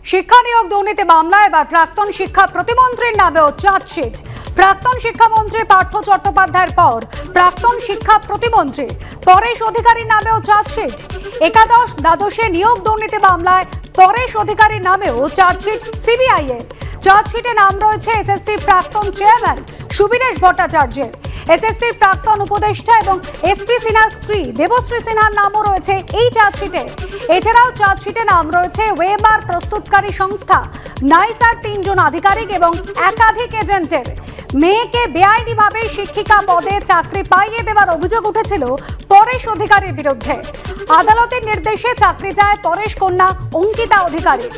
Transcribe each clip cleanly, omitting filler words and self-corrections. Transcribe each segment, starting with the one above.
শিক্ষা নিয়োগ দুর্নীতি মামলায় এবার প্রাক্তন শিক্ষা প্রতিমন্ত্রীর নামেও চার্জশিট। প্রাক্তন শিক্ষামন্ত্রী পার্থ চট্টোপাধ্যায়ের পর প্রাক্তন শিক্ষা প্রতিমন্ত্রী পরেশ অধিকারীর নামেও চার্জশিট। একাদশ দ্বাদশে নিয়োগ দুর্নীতি মামলায় পরেশ অধিকারীর নামেও চার্জশিট সিবিআই এর। চার্জশিটে নাম রয়েছে এসএসসি প্রাক্তন চেয়ারম্যান সুবিনেশ ভট্টাচার্যের, এসএসসির প্রাক্তন উপদেষ্টা এবং এসপি সিনহার স্ত্রী দেবশ্রী সিনহার নামও রয়েছে এই চার্জশিটে। এছাড়াও চার্জশিটে নাম রয়েছে ওয়েবার প্রস্তুতকারী সংস্থা নাইসার 3 জন আধিকারিক এবং একাধিক এজেন্টের। মেয়েকে বেআইনিভাবে শিক্ষিকা পদে চাকরি পাইয়ে দেওয়ার অভিযোগ উঠেছিল পরেশ অধিকারীর বিরুদ্ধে। আদালতের নির্দেশে চাকরি যায় পরেশ কন্যা অঙ্কিতা অধিকারীর।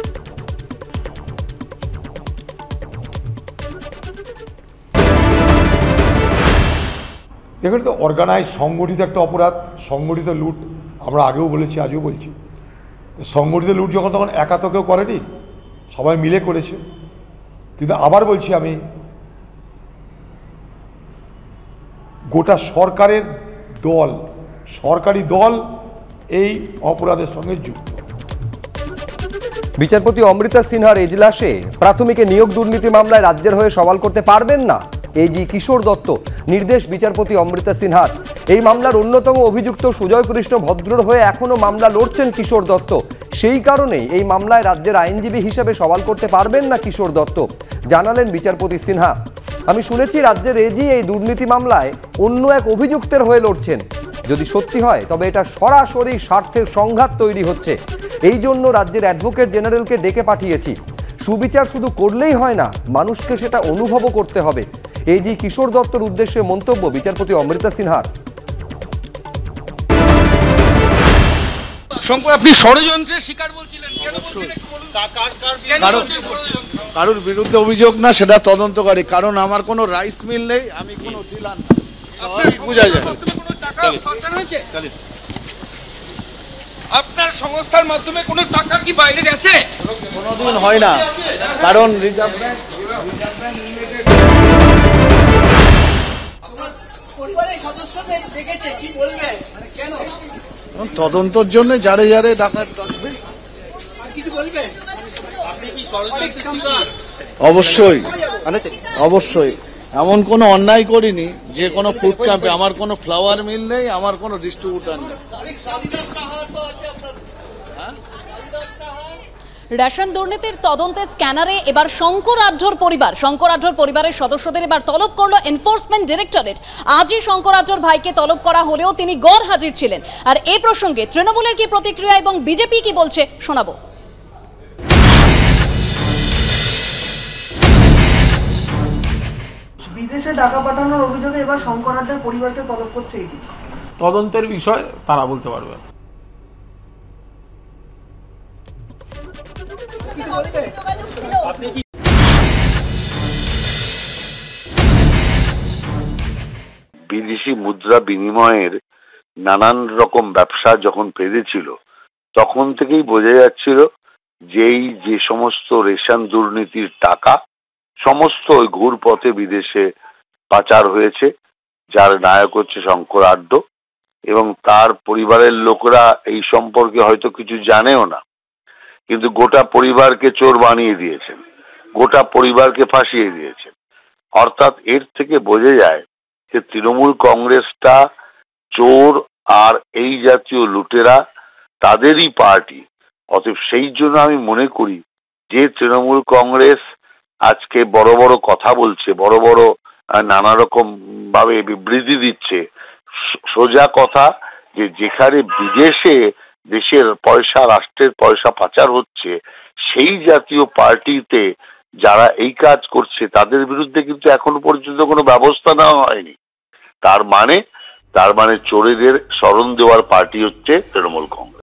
দেখুন, তো অর্গানাইজ সংগঠিত একটা অপরাধ, সংগঠিত লুট। আমরা আগেও বলেছি, আজও বলছি, সংগঠিত লুট যখন তখন একা তো কেউ করেনি, সবাই মিলে করেছে। কিন্তু আবার বলছি, আমি গোটা সরকারের দল, সরকারি দল এই অপরাধের সঙ্গে যুক্ত। বিচারপতি অমৃতা সিনহার এজলাসে প্রাথমিকে নিয়োগ দুর্নীতি মামলায় রাজ্যের হয়ে সওয়াল করতে পারবেন না এজি কিশোর দত্ত। নির্দেশ বিচারপতি অমৃতা সিনহার। এই মামলার অন্যতম অভিযুক্ত সুজয় কৃষ্ণ ভদ্রর হয়ে এখনো মামলা লড়ছেন কিশোর দত্ত। সেই কারণেই এই মামলায় রাজ্যের আইনজীবী হিসেবে সওয়াল করতে পারবেন না কিশোর দত্ত, জানালেন বিচারপতি সিনহা। আমি শুনেছি রাজ্যের এজি এই দুর্নীতি মামলায় অন্য এক অভিযুক্তের হয়ে লড়ছেন। যদি সত্যি হয় তবে এটা সরাসরি স্বার্থের সংঘাত তৈরি হচ্ছে। এই জন্য রাজ্যের অ্যাডভোকেট জেনারেলকে ডেকে পাঠিয়েছি। সুবিচার শুধু করলেই হয় না, মানুষকে সেটা অনুভবও করতে হবে। এজি কিশোর দত্তর উদ্দেশ্যে মন্তব্য বিচারপতি অমৃতা সিনহার। আপনি ষড়যন্ত্রের শিকার বলছিলেন, কেন বলছিলেন? কারোর বিরুদ্ধে অভিযোগ না, সেটা তদন্তকারী। কারণ আমার কোনো রাইস মিল নেই, আমি কোনো ডিলার না, বোঝা যায়। আপনার সংস্থার মাধ্যমে কোনো টাকা কি বাইরে গেছে? কোনোদিন হয় না, কারণ রিজার্ভ ব্যাংক তদন্তর জন্য যারে যারে ডাকার ডাকবে। অবশ্যই অবশ্যই এমন কোনো অন্যায় করিনি যে কোনো ফুড ক্যাম্পে। আমার কোনো ফ্লাওয়ার মিল নেই, আমার কোনো ডিস্ট্রিবিউটার নেই। রেশন দুর্নীতির তদন্তে স্ক্যানারে এবার শঙ্কর আঢ্যর পরিবারের সদস্যদের এবার তলব করলো এনফোর্সমেন্ট ডিরেক্টরেট। আজই শঙ্কর আঢ্যর ভাইকে তলব করা হলেও তিনি গড় হাজির ছিলেন। আর এই প্রসঙ্গে তৃণমূলের কি প্রতিক্রিয়া এবং বিজেপি কি বলছে শোনাবো। বিদেশে টাকা পাঠানোর অভিযোগে এবার শঙ্কর আঢ্যর পরিবারকে তলব করছে এটি। তদন্তের বিষয় তারা বলতে পারবে। বিদেশি মুদ্রা বিনিময়ের নানান রকম ব্যবসা যখন বেড়েছিল, তখন থেকেই বোঝা যাচ্ছিল যে সমস্ত রেশন দুর্নীতির টাকা সমস্ত ওই ঘুরপথে বিদেশে পাচার হয়েছে, যার নায়ক হচ্ছে শঙ্কর আঢ্য। এবং তার পরিবারের লোকরা এই সম্পর্কে হয়তো কিছু জানেও না, কিন্তু গোটা পরিবারকে চোর বানিয়ে দিয়েছেন, গোটা পরিবারকে ফাঁসিয়ে দিয়েছেন। অর্থাৎ এর থেকে বোঝা যায় যে তৃণমূল কংগ্রেসটা চোর আর এই জাতীয় লুটেরা তাদেরই পার্টি। অতএব সেই জন্য আমি মনে করি যে তৃণমূল কংগ্রেস আজকে বড় বড় কথা বলছে, বড় বড় নানা রকম ভাবে বিবৃতি দিচ্ছে, সোজা কথা যে যেখানে বিদেশে দেশের পয়সা, রাষ্ট্রের পয়সা পাচার হচ্ছে, সেই জাতীয় পার্টিতে যারা এই কাজ করছে তাদের বিরুদ্ধে কিন্তু এখনো পর্যন্ত কোনো ব্যবস্থা নেওয়া হয়নি। তার মানে চোরেদের শরণ দেওয়ার পার্টি হচ্ছে তৃণমূল কংগ্রেস।